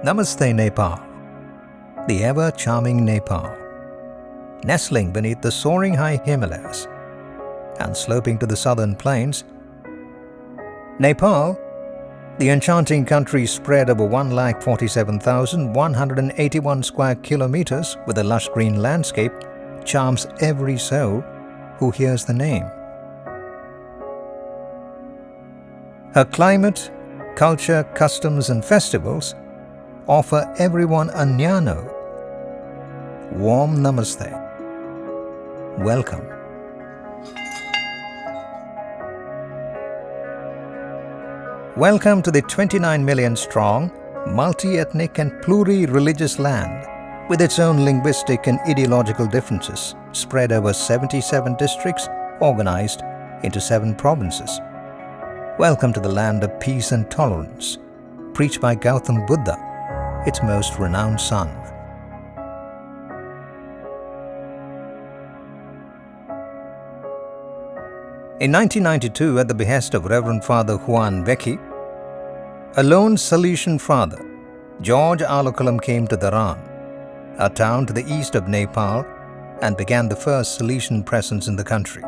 Namaste Nepal, the ever-charming Nepal, nestling beneath the soaring high Himalayas and sloping to the southern plains. Nepal, the enchanting country spread over 147,181 square kilometers with a lush green landscape, charms every soul who hears the name. Her climate, culture, customs and festivals offer everyone a jnano. Warm namaste. Welcome. Welcome to the 29 million strong, multi-ethnic and pluri-religious land with its own linguistic and ideological differences spread over 77 districts organized into 7 provinces. Welcome to the land of peace and tolerance, preached by Gautam Buddha, its most renowned son. In 1992, at the behest of Reverend Father Juan Vecchi, a lone Salesian Father, George Alakulam, came to Dharan, a town to the east of Nepal, and began the first Salesian presence in the country.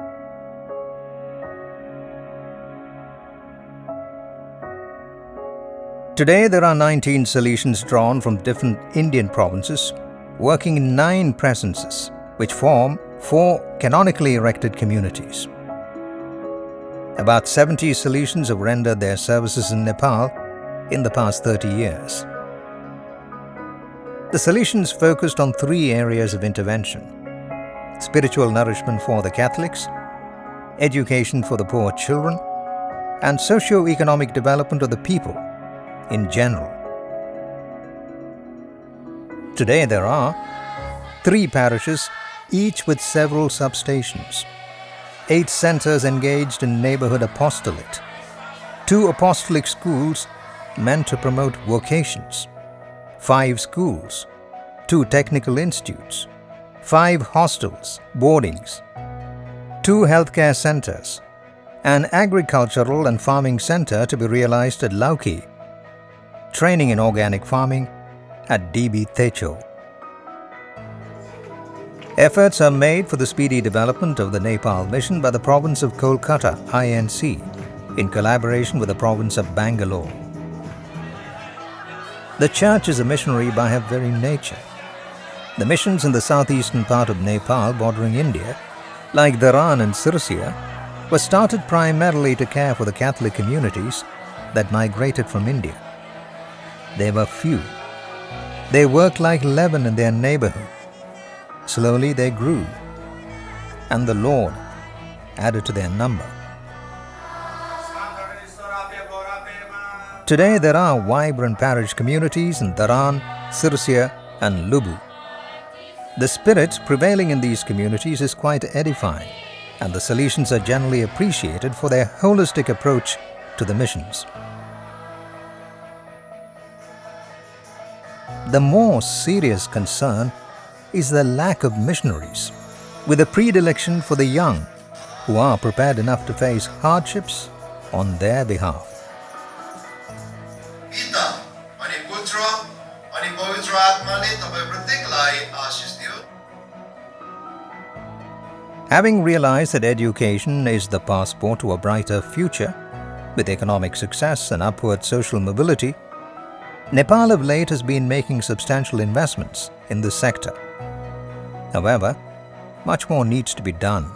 Today, there are 19 Salesians drawn from different Indian provinces, working in 9 presences, which form 4 canonically erected communities. About 70 Salesians have rendered their services in Nepal in the past 30 years. The Salesians focused on 3 areas of intervention: spiritual nourishment for the Catholics, education for the poor children, and socio-economic development of the people in general. Today there are 3 parishes, each with several substations, 8 centers engaged in neighborhood apostolate, 2 apostolic schools meant to promote vocations, 5 schools, 2 technical institutes, 5 hostels, boardings, 2 healthcare centers, an agricultural and farming center to be realized at Lauki, training in organic farming at DB Techo. Efforts are made for the speedy development of the Nepal mission by the province of Kolkata, INC, in collaboration with the province of Bangalore. The church is a missionary by her very nature. The missions in the southeastern part of Nepal bordering India, like Dharan and Sirsia, were started primarily to care for the Catholic communities that migrated from India. They were few. They worked like leaven in their neighborhood. Slowly they grew, and the Lord added to their number. Today there are vibrant parish communities in Dharan, Sirsia and Lubu. The spirit prevailing in these communities is quite edifying, and the Salesians are generally appreciated for their holistic approach to the missions. The more serious concern is the lack of missionaries, with a predilection for the young who are prepared enough to face hardships on their behalf. Having realized that education is the passport to a brighter future, with economic success and upward social mobility, Nepal of late has been making substantial investments in this sector. However, much more needs to be done.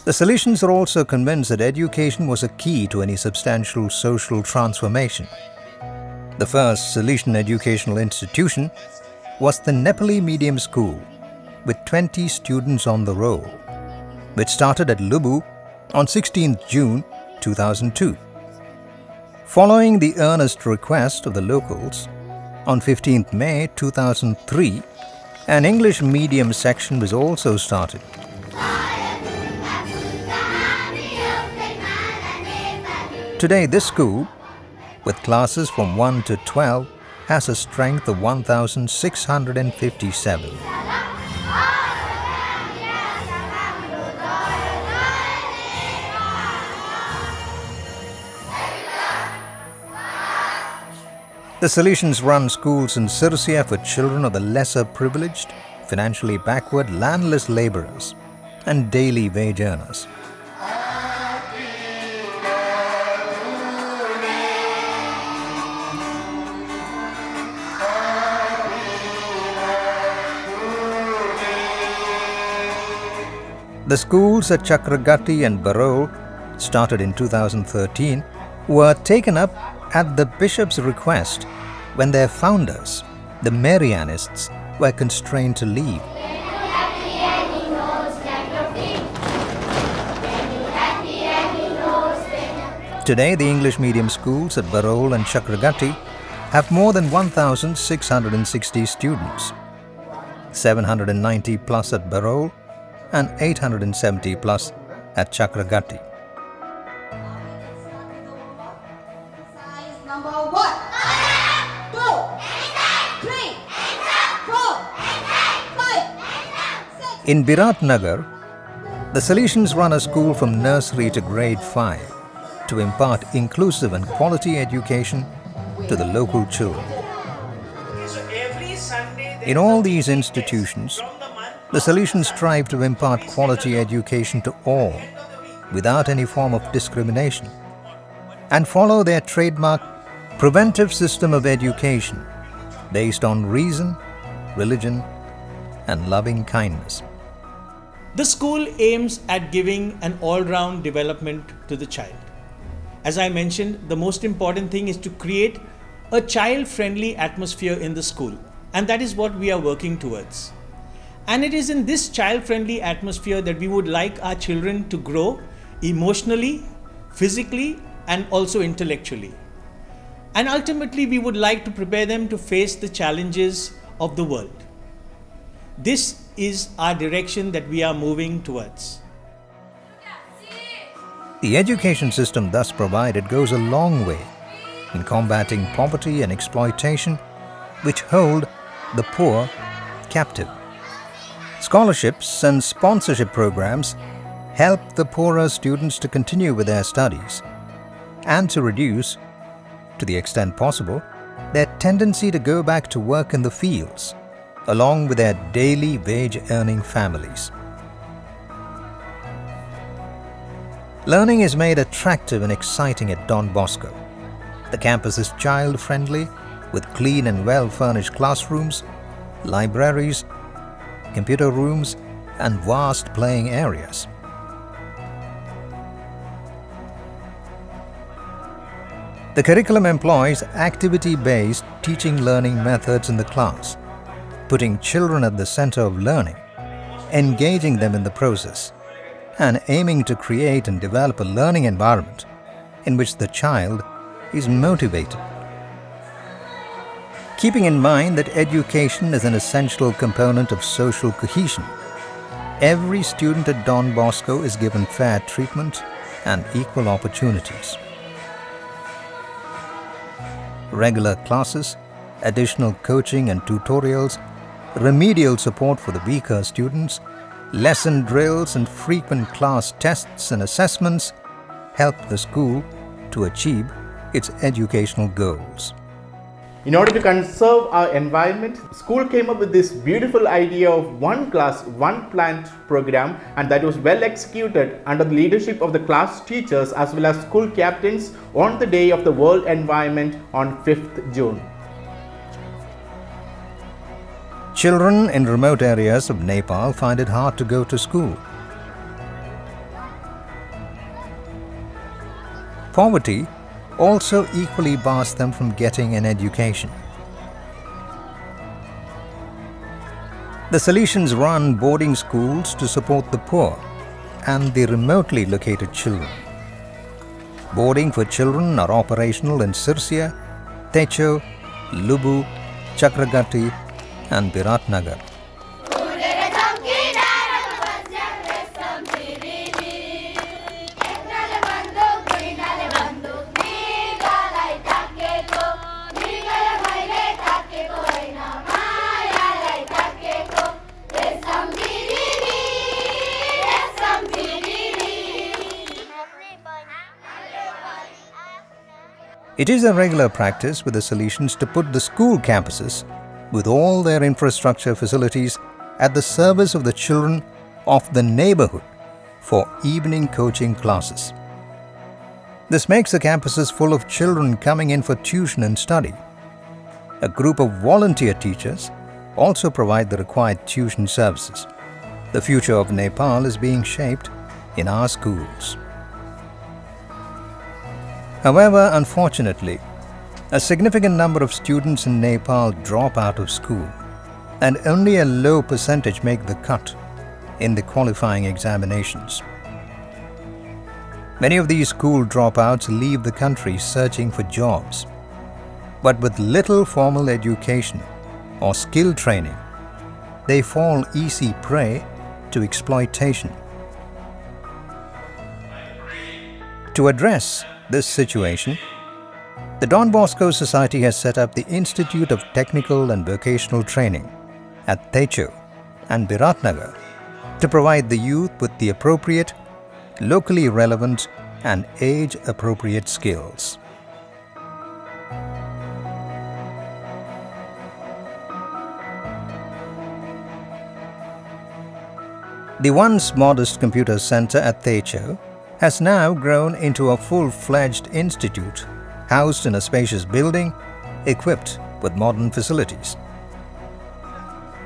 The Salesians are also convinced that education was a key to any substantial social transformation. The first Salesian educational institution was the Nepali Medium School, with 20 students on the roll. which started at Lubu on 16th June 2002. Following the earnest request of the locals, on 15th May 2003, an English medium section was also started. Today, this school, with classes from 1 to 12, has a strength of 1,657. The Salesians run schools in Sirsia for children of the lesser privileged, financially backward, landless laborers, and daily wage earners. The schools at Chakragatti and Barol, started in 2013, were taken up at the bishop's request when their founders, the Marianists, were constrained to leave. Today, the English medium schools at Barol and Chakragatti have more than 1,660 students, 790 plus at Barol and 870 plus at Chakragatti. Number 1, 2, 3, 4, 5, 6. In Biratnagar, the Salesians run a school from nursery to grade 5 to impart inclusive and quality education to the local children. In all these institutions, the Salesians strive to impart quality education to all without any form of discrimination and follow their trademark preventive system of education based on reason, religion, and loving kindness. The school aims at giving an all-round development to the child. As I mentioned, the most important thing is to create a child-friendly atmosphere in the school, and that is what we are working towards. And it is in this child-friendly atmosphere that we would like our children to grow emotionally, physically, and also intellectually. And ultimately, we would like to prepare them to face the challenges of the world. This is our direction that we are moving towards. The education system thus provided goes a long way in combating poverty and exploitation, which hold the poor captive. Scholarships and sponsorship programs help the poorer students to continue with their studies and to reduce, to the extent possible, their tendency to go back to work in the fields, along with their daily wage-earning families. Learning is made attractive and exciting at Don Bosco. The campus is child-friendly, with clean and well-furnished classrooms, libraries, computer rooms, and vast playing areas. The curriculum employs activity-based teaching-learning methods in the class, putting children at the center of learning, engaging them in the process, and aiming to create and develop a learning environment in which the child is motivated. Keeping in mind that education is an essential component of social cohesion, every student at Don Bosco is given fair treatment and equal opportunities. Regular classes, additional coaching and tutorials, remedial support for the weaker students, lesson drills and frequent class tests and assessments help the school to achieve its educational goals. In order to conserve our environment, school came up with this beautiful idea of one class, one plant program, and that was well executed under the leadership of the class teachers as well as school captains on the day of the World Environment on 5th June. Children in remote areas of Nepal find it hard to go to school. Poverty also equally bars them from getting an education. The Salesians run boarding schools to support the poor and the remotely located children. Boarding for children are operational in Sirsia, Techo, Lubu, Chakragati and Biratnagar. It is a regular practice with the Salesians to put the school campuses, with all their infrastructure facilities, at the service of the children of the neighborhood for evening coaching classes. This makes the campuses full of children coming in for tuition and study. A group of volunteer teachers also provide the required tuition services. The future of Nepal is being shaped in our schools. However, unfortunately, a significant number of students in Nepal drop out of school, and only a low percentage make the cut in the qualifying examinations. Many of these school dropouts leave the country searching for jobs, but with little formal education or skill training, they fall easy prey to exploitation. To address this situation, the Don Bosco Society has set up the Institute of Technical and Vocational Training at Techo and Biratnagar to provide the youth with the appropriate, locally relevant and age-appropriate skills. The once modest computer center at Techo has now grown into a full-fledged institute housed in a spacious building equipped with modern facilities.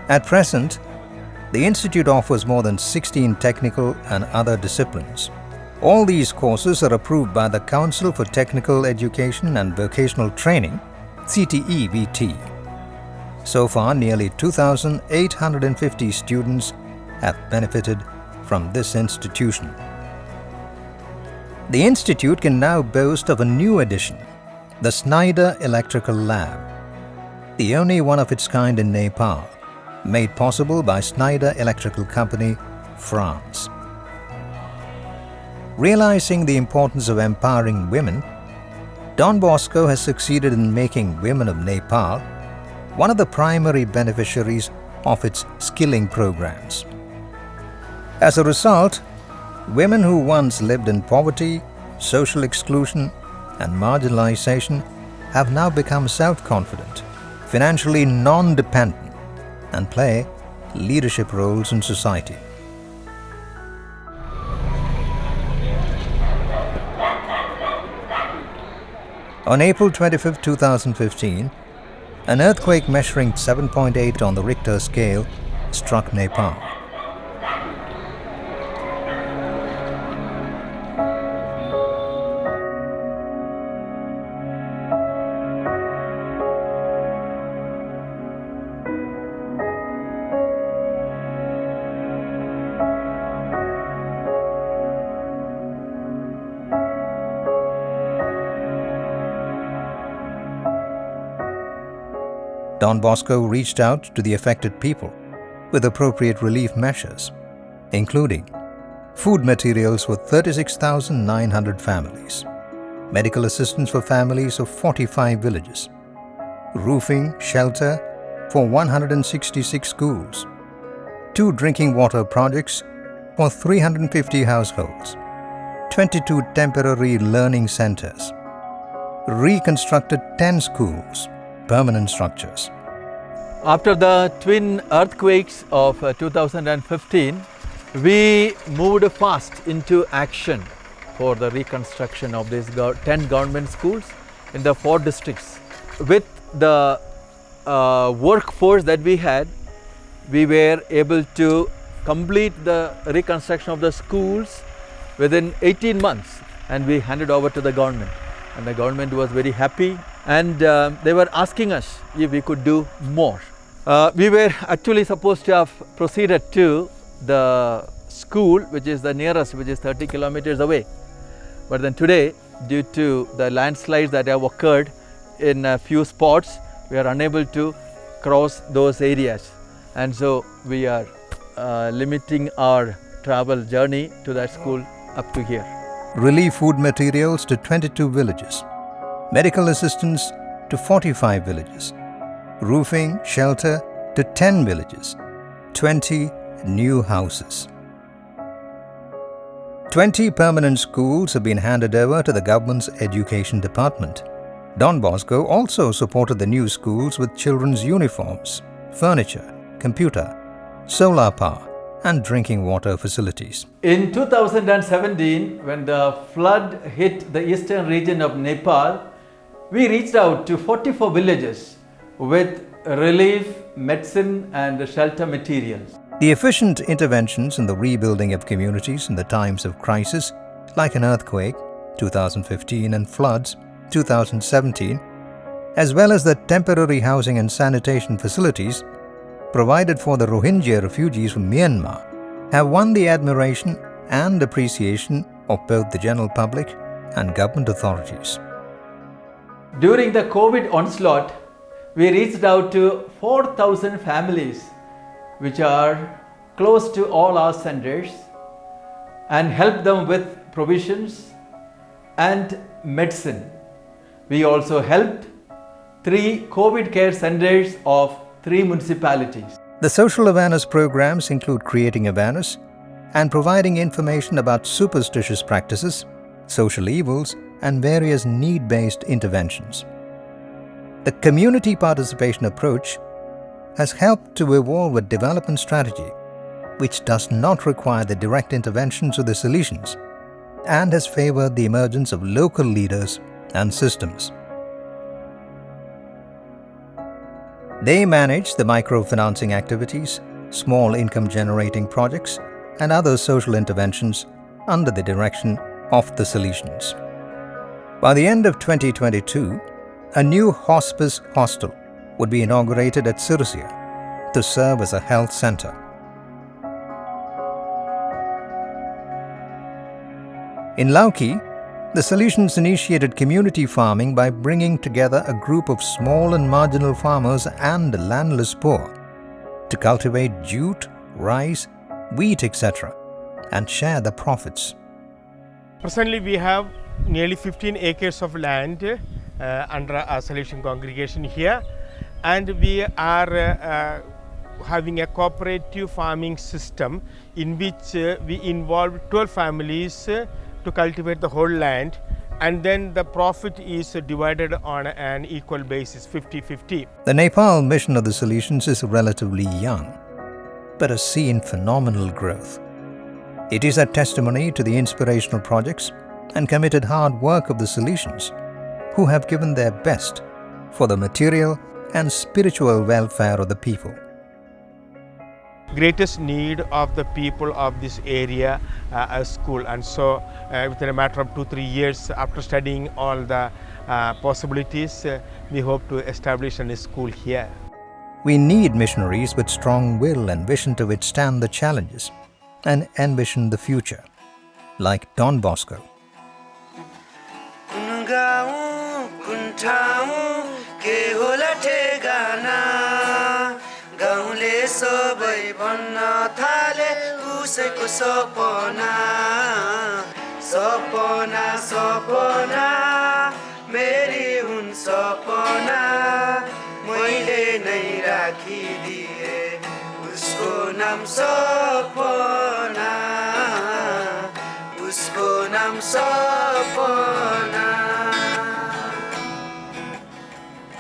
At present, the institute offers more than 16 technical and other disciplines. All these courses are approved by the Council for Technical Education and Vocational Training, CTE-VT. So far, nearly 2,850 students have benefited from this institution. The institute can now boast of a new addition, the Snyder Electrical Lab, the only one of its kind in Nepal, made possible by Snyder Electrical Company, France. Realizing the importance of empowering women, Don Bosco has succeeded in making women of Nepal one of the primary beneficiaries of its skilling programs. As a result, women who once lived in poverty, social exclusion, and marginalization have now become self-confident, financially non-dependent, and play leadership roles in society. On April 25, 2015, an earthquake measuring 7.8 on the Richter scale struck Nepal. Don Bosco reached out to the affected people with appropriate relief measures, including food materials for 36,900 families, medical assistance for families of 45 villages, roofing, shelter for 166 schools, 2 drinking water projects for 350 households, 22 temporary learning centers, reconstructed 10 schools, permanent structures. After the twin earthquakes of 2015, we moved fast into action for the reconstruction of these 10 government schools in the 4 districts. With the workforce that we had, we were able to complete the reconstruction of the schools within 18 months, and we handed over to the government. And the government was very happy, and they were asking us if we could do more. We were actually supposed to have proceeded to the school, which is the nearest, which is 30 kilometers away. But then today, due to the landslides that have occurred in a few spots, we are unable to cross those areas. And so we are limiting our travel journey to that school up to here. Relief food materials to 22 villages. Medical assistance to 45 villages. Roofing, shelter to 10 villages. 20 new houses. 20 permanent schools have been handed over to the government's education department. Don Bosco also supported the new schools with children's uniforms, furniture, computer, solar power and drinking water facilities. In 2017, when the flood hit the eastern region of Nepal, we reached out to 44 villages with relief, medicine and shelter materials. The efficient interventions in the rebuilding of communities in the times of crisis, like an earthquake, 2015, and floods, 2017, as well as the temporary housing and sanitation facilities provided for the Rohingya refugees from Myanmar, have won the admiration and appreciation of both the general public and government authorities. During the COVID onslaught, we reached out to 4,000 families which are close to all our centers and helped them with provisions and medicine. We also helped 3 COVID care centers of 3 municipalities. The social awareness programs include creating awareness and providing information about superstitious practices, social evils, and various need-based interventions. The community participation approach has helped to evolve a development strategy which does not require the direct interventions of the Salesians and has favored the emergence of local leaders and systems. They manage the microfinancing activities, small income generating projects, and other social interventions under the direction of the Salesians. By the end of 2022, a new hospice hostel would be inaugurated at Sirsia to serve as a health center. In Lauki, the Salesians initiated community farming by bringing together a group of small and marginal farmers and landless poor to cultivate jute, rice, wheat, etc. and share the profits. Presently, we have nearly 15 acres of land under a Salesian congregation here, and we are having a cooperative farming system in which we involve 12 families to cultivate the whole land, and then the profit is divided on an equal basis, 50-50. The Nepal mission of the Salesians is relatively young, but has seen phenomenal growth. It is a testimony to the inspirational projects and committed hard work of the Salesians, who have given their best for the material and spiritual welfare of the people. Greatest need of the people of this area a school, and so within a matter of 2-3 years after studying all the possibilities, we hope to establish a school here. We need missionaries with strong will and vision to withstand the challenges and envision the future, like Don Bosco. सबै भन्न थाले उसैको सपना सपना सपना मेरी हुन् सपना मैले नै राखिदिए उसको नाम सपना उसको नाम सपना.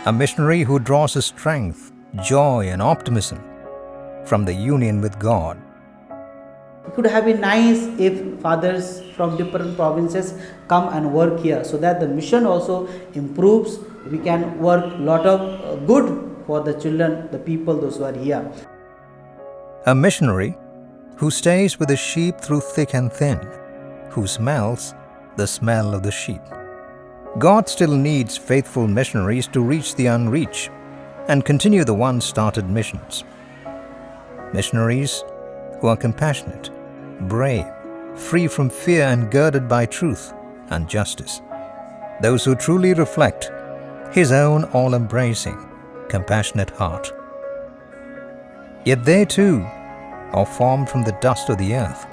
A missionary who draws his strength, joy and optimism from the union with God. It could have been nice if fathers from different provinces come and work here, so that the mission also improves. We can work a lot of good for the children, the people, those who are here. A missionary who stays with the sheep through thick and thin, who smells the smell of the sheep. God still needs faithful missionaries to reach the unreached and continue the once started missions. Missionaries who are compassionate brave, free from fear and girded by truth and justice. Those who truly reflect His own all-embracing, compassionate heart. Yet they too are formed from the dust of the earth.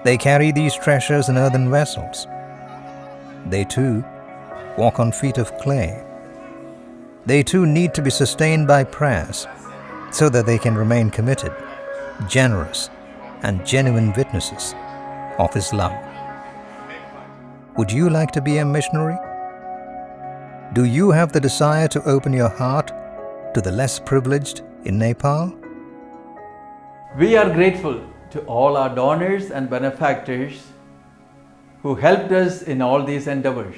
They carry these treasures in earthen vessels. They too walk on feet of clay. They too need to be sustained by prayers so that they can remain committed, generous, and genuine witnesses of His love. Would you like to be a missionary? Do you have the desire to open your heart to the less privileged in Nepal? We are grateful to all our donors and benefactors who helped us in all these endeavors.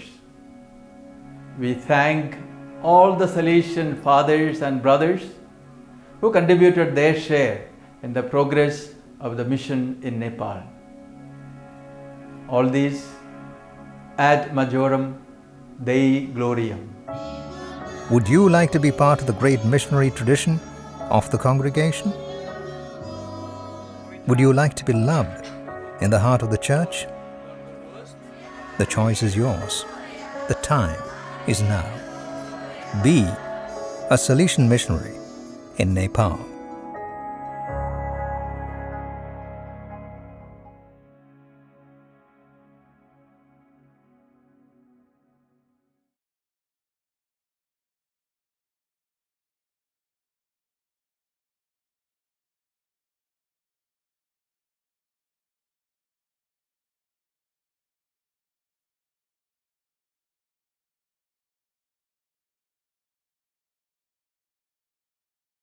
We thank all the Salesian fathers and brothers who contributed their share in the progress of the mission in Nepal. All these ad majorem Dei gloriam. Would you like to be part of the great missionary tradition of the congregation? Would you like to be loved in the heart of the church? The choice is yours. The time is now. Be a Salesian missionary in Nepal.